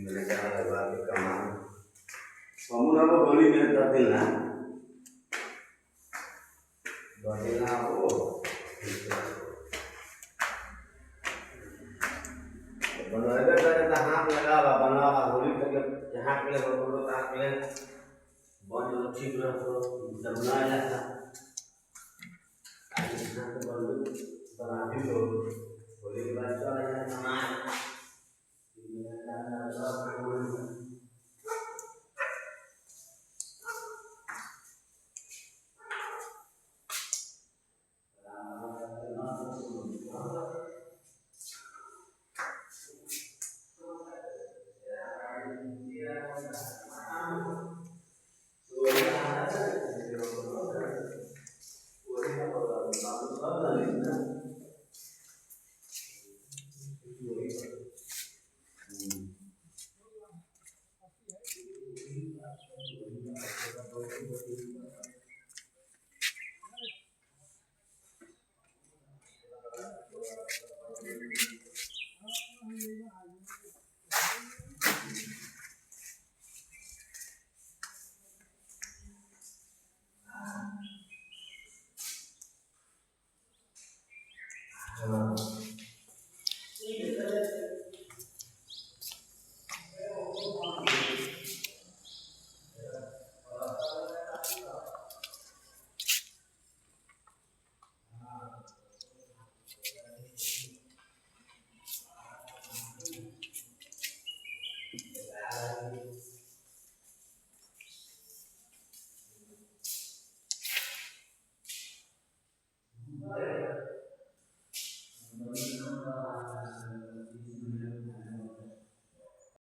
mereka lagi kemana? Kamu apa boleh minta tina? Boleh aku. Kalau ada kan tahap lagi apa nak boleh kita tahap lagi kalau tahap lagi boleh lebih berapa jumlah ya? Ada satu boleh berapa boleh baca yang mana?